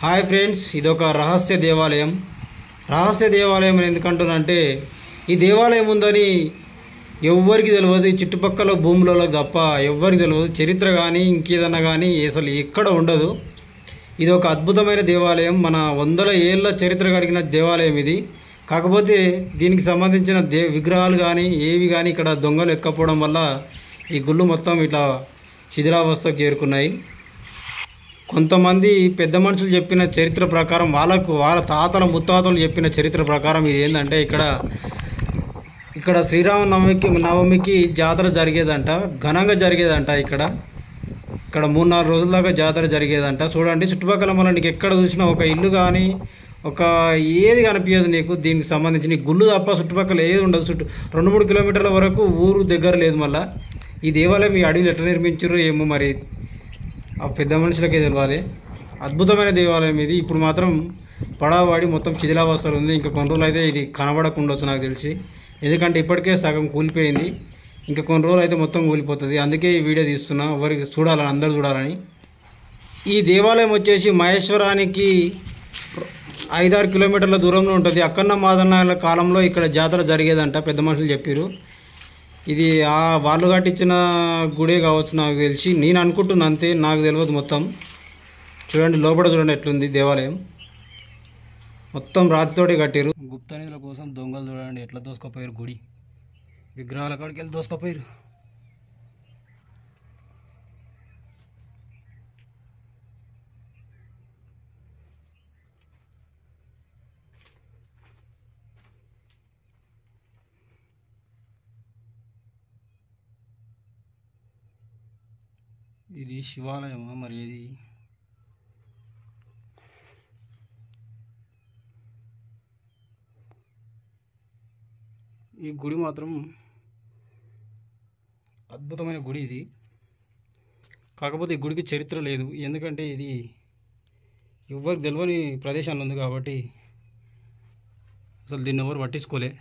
Hi friends, ఇదొక రహస్య దేవాలయం. రహస్య దేవాలయం అని ఎందుకంటున్నానంటే ఈ దేవాలయం ఉందని ఎవ్వరికి తెలియదు. ఈ చుట్టుపక్కల భూములలో తప్ప ఎవ్వరికి తెలియదు. చరిత్ర కానీ ఇంకేదన్నా కానీ అసలు ఎక్కడ ఉండదు. ఇది ఒక అద్భుతమైన దేవాలయం. మన వందల ఏళ్ళ చరిత్ర కలిగిన దేవాలయం ఇది. కాకపోతే దీనికి సంబంధించిన విగ్రహాలు కానీ ఏవి కానీ ఇక్కడ దొంగలు ఎత్తుకపోవడం వల్ల ఈ గుళ్ళు మొత్తం ఇట్లా శిథిలావస్థకు చేరుకున్నాయి. కొంతమంది పెద్ద మనుషులు చెప్పిన చరిత్ర ప్రకారం వాళ్ళ తాతల ముత్తాతలు చెప్పిన చరిత్ర ప్రకారం ఇది ఏంటంటే ఇక్కడ శ్రీరామనవమికి జాతర జరిగేదంట, ఘనంగా జరిగేదంట. ఇక్కడ 3-4 రోజుల దాకా జాతర జరిగేదంట. చూడండి, చుట్టుపక్కల మళ్ళీ నీకు ఎక్కడ చూసినా ఒక ఇల్లు కానీ ఒక ఏది కనిపించదు నీకు. దీనికి సంబంధించిన గుళ్ళు తప్ప చుట్టుపక్కల ఏది ఉండదు. 2-3 కిలోమీటర్ల వరకు ఊరు దగ్గర లేదు. మళ్ళీ ఈ దేవాలయం ఈ అడవిలు ఎట్లా నిర్మించారో ఏమో మరి ఆ పెద్ద మనుషులకే తెలియాలి. అద్భుతమైన దేవాలయం ఇది. ఇప్పుడు మాత్రం పడవడి మొత్తం శిథిలావస్థలు ఉంది. ఇంకా కొన్ని రోజులు అయితే ఇది కనబడకుండా వచ్చు నాకు తెలిసి. ఎందుకంటే ఇప్పటికే సగం కూలిపోయింది. ఇంకా కొన్ని రోజులు అయితే మొత్తం కూలిపోతుంది. అందుకే ఈ వీడియో తీస్తున్నా, ఎవరికి చూడాలని, అందరూ చూడాలని. ఈ దేవాలయం వచ్చేసి మహేశ్వరానికి 5-6 కిలోమీటర్ల దూరంలో ఉంటుంది. అక్కన్న మాదన్న కాలంలో ఇక్కడ జాతర జరిగేదంట, పెద్ద మనుషులు చెప్పారు. ఇది వాళ్ళు కట్టించిన గుడే కావచ్చు నాకు తెలిసి, నేను అనుకుంటున్నా, అంతే, నాకు తెలియదు మొత్తం. చూడండి, లోపల చూడండి ఎట్లుంది దేవాలయం. మొత్తం రాతితోటి కట్టారు. గుప్త నిధుల కోసం దొంగలు చూడండి ఎట్లా దోసుకపోయారు. గుడి విగ్రహాల కాడికి వెళ్ళి దోసుకపోయారు. ఇది శివాలయమా మరి ఇది? ఈ గుడి మాత్రం అద్భుతమైన గుడి ఇది. కాకపోతే ఈ గుడికి చరిత్ర లేదు. ఎందుకంటే ఇది ఎవరికి తెలియని ప్రదేశంలో ఉంది కాబట్టి అసలు దీన్ని ఎవరు పట్టించుకోలే.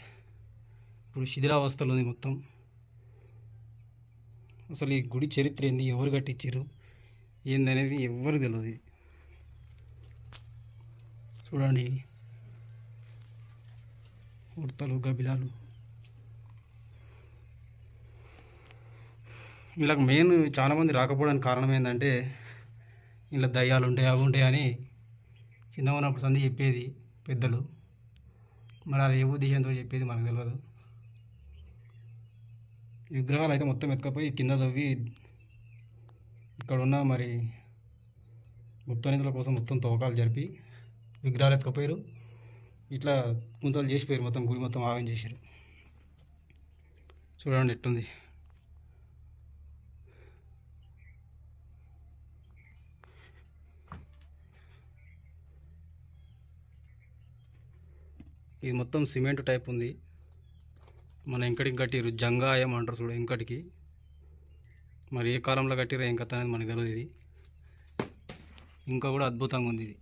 ఇప్పుడు శిథిలావస్థలో ఉంది మొత్తం. అసలు ఈ గుడి చరిత్ర ఏంది, ఎవరు కట్టించారు ఏందనేది ఎవరికి తెలియదు. చూడండి, ఉడతలు, గబిలాలు. వీళ్ళకి మెయిన్ చాలామంది రాకపోవడానికి కారణం ఏంటంటే ఇలా దయ్యాలు ఉంటాయి, అవి ఉంటాయి అని చిన్నగా ఉన్నప్పుడు సంధి చెప్పేది పెద్దలు. మరి అది ఏ ఉద్దేశంతో చెప్పేది మనకు తెలియదు. విగ్రహాలు అయితే మొత్తం ఎత్తుకపోయి కింద తవ్వి ఇక్కడ ఉన్న మరి గుప్త నిధుల కోసం మొత్తం తవ్వకాలు జరిపి విగ్రహాలు ఎత్తుకపోయారు. ఇట్లా గుంతలు చేసిపోయారు. మొత్తం గుడి మొత్తం ఆగం చేశారు. చూడండి ఎట్టుంది. ఇది మొత్తం సిమెంట్ టైప్ ఉంది. మన వెంకటికి కట్టిరు, జంగాయం అంటారు చూడ వెంకటికి. మరి ఏ కాలంలో కట్టిరో ఏం కథ అనేది మనకు తెలియదు. ఇది ఇంకా కూడా అద్భుతంగా ఉంది. ఇది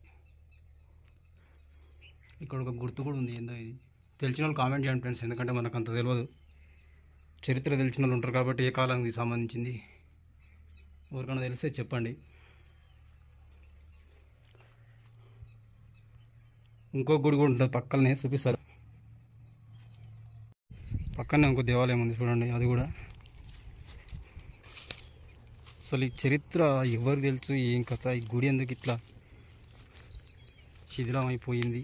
ఇక్కడ ఒక గుర్తు కూడా ఉంది. ఏందో ఇది తెలిసిన వాళ్ళు కామెంట్ చేయండి ఫ్రెండ్స్, ఎందుకంటే మనకు అంత తెలియదు. చరిత్ర తెలిసిన వాళ్ళు ఉంటారు కాబట్టి ఏ కాలానికి సంబంధించింది ఎవరికైనా తెలిస్తే చెప్పండి. ఇంకో గుడి కూడా ఉంటుంది పక్కనే, చూపిస్తారు. పక్కనే ఇంకో దేవాలయం ఉంది చూడండి, అది కూడా. అసలు ఈ చరిత్ర ఎవరు తెలుసు, ఏం కథ, ఈ గుడి ఎందుకు ఇట్లా శిథిలం అయిపోయింది.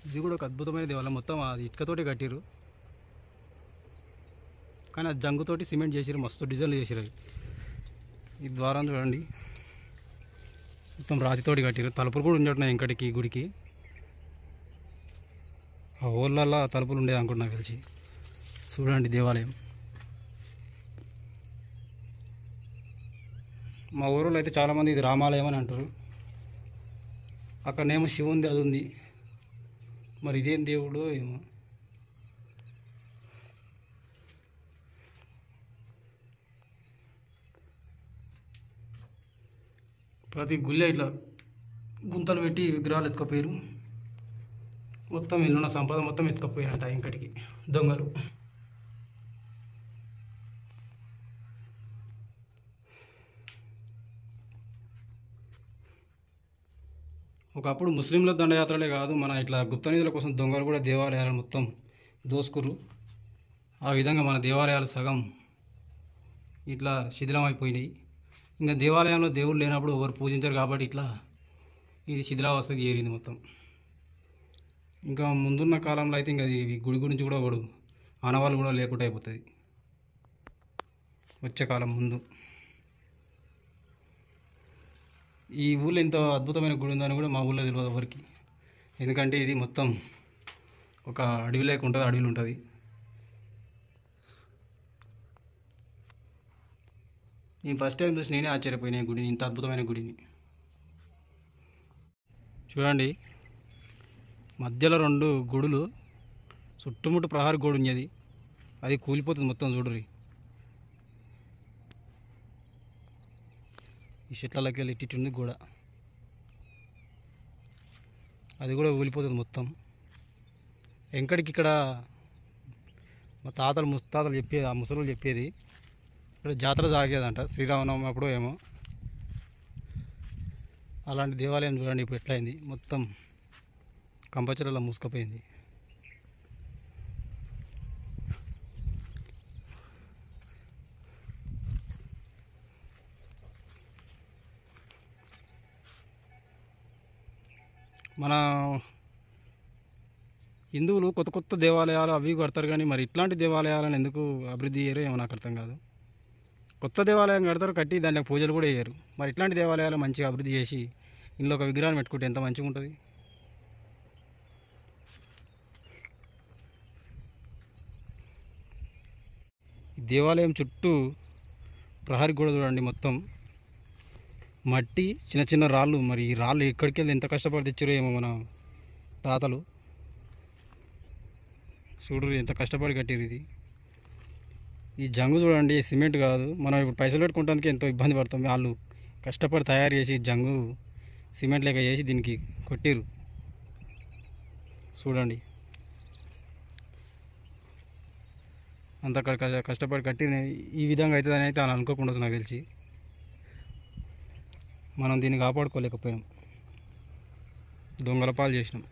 ఇది కూడా ఒక అద్భుతమైన దేవాలయం. మొత్తం అది ఇటుకతోటి కట్టారు, కానీ అది జంగుతోటి సిమెంట్ చేసారు. మస్తు డిజైన్లు చేసారు. ఈ ద్వారం చూడండి, మొత్తం రాతితోటి కట్టారు. తలుపులు కూడా ఉండేట్టున్నాయి వెంకటికి గుడికి. ఆ ఊళ్ళల్లో తలుపులు ఉండేది అనుకుంటున్నా నాకు తెలిసి. చూడండి దేవాలయం. మా ఊరిలో అయితే చాలామంది ఇది రామాలయం అని అంటారు. అక్కడనేమో శివుంది, అది ఉంది. మరి ఇదేం దేవుడు ఏమో. ప్రతి గుళ్ళే ఇట్లా గుంతలు పెట్టి విగ్రహాలు ఎత్తుకపోయారు. మొత్తం ఇల్లున్న సంపద మొత్తం ఎత్తుకపోయారంట ఇంకటికి దొంగలు. ఒకప్పుడు ముస్లింల దండయాత్రలే కాదు, మన ఇట్లా గుప్త నిధుల కోసం దొంగలు కూడా దేవాలయాలు మొత్తం దోసుకురు. ఆ విధంగా మన దేవాలయాలు సగం ఇట్లా శిథిలమైపోయినాయి. ఇంకా దేవాలయంలో దేవుళ్ళు లేనప్పుడు ఎవరు పూజించరు కాబట్టి ఇట్లా ఇది శిథిలావస్థకు చేరింది మొత్తం. ఇంకా ముందున్న కాలంలో అయితే ఇంకా ఈ గుడి గురించి కూడా ఒకడు ఆనవాళ్ళు కూడా లేకుండా అయిపోతుంది వచ్చే కాలం ముందు. ఈ ఊళ్ళో ఇంత అద్భుతమైన గుడి ఉందని కూడా మా ఊళ్ళో తెలియదు ఎవరికి. ఎందుకంటే ఇది మొత్తం ఒక అడవి లేక ఉంటుంది, అడవిలు ఉంటుంది. నేను ఫస్ట్ టైం చూసి నేనే ఆశ్చర్యపోయినా ఈ గుడిని, ఇంత అద్భుతమైన గుడిని. చూడండి, మధ్యలో 2 గుడులు, చుట్టుముట్టు ప్రహారీ గోడు ఉన్నది, అది కూలిపోతుంది మొత్తం. చూడరి, ఈ చెట్లకి వెళ్ళి ఇట్టి ఉంది గోడ, అది కూడా కూలిపోతుంది మొత్తం. వెంకటికి ఇక్కడ మా తాతలు ముత్తాతలు చెప్పేది, ఆ ముసలు చెప్పేది, ఇక్కడ జాతర సాగేదంట శ్రీరామనవమి అప్పుడు ఏమో. అలాంటి దేవాలయం చూడండి ఇప్పుడు ఎట్లయింది, మొత్తం కంపచెరలా మూసుకుపోయింది. మన హిందువులు కొత్త కొత్త దేవాలయాలు అవి కడతారు, కానీ మరి ఇట్లాంటి దేవాలయాలను ఎందుకు అభివృద్ధి చేయరో ఏమో నాకు అర్థం కాదు. కొత్త దేవాలయం కడతారు, కట్టి దానికి పూజలు కూడా చేయరు. మరి ఇట్లాంటి దేవాలయాలు మంచిగా అభివృద్ధి చేసి ఇంట్లో ఒక విగ్రహాన్ని పెట్టుకుంటే ఎంత మంచిగా ఉంటుంది. ఈ దేవాలయం చుట్టూ ప్రహరీ గోడ చూడండి, మొత్తం మట్టి, చిన్న చిన్న రాళ్ళు. మరి ఈ రాళ్ళు ఎక్కడికి వెళ్ళి ఎంత కష్టపడి తెచ్చారో ఏమో మన తాతలు. చూడరు ఎంత కష్టపడి కట్టారు ఇది. ఈ జంగు చూడండి, సిమెంట్ కాదు. మనం ఇప్పుడు పైసలు పెట్టుకోవడానికి ఎంతో ఇబ్బంది పడతాం, వాళ్ళు కష్టపడి తయారు చేసి జంగు సిమెంట్ లేక చేసి దీనికి కొట్టిరు. చూడండి అంత కష్టపడి కట్టి ఈ విధంగా అవుతుందని అయితే అని అనుకోకుండా నాకు తెలిసి. మనం దీన్ని కాపాడుకోలేకపోయాం, దొంగల పాలు చేసినాం.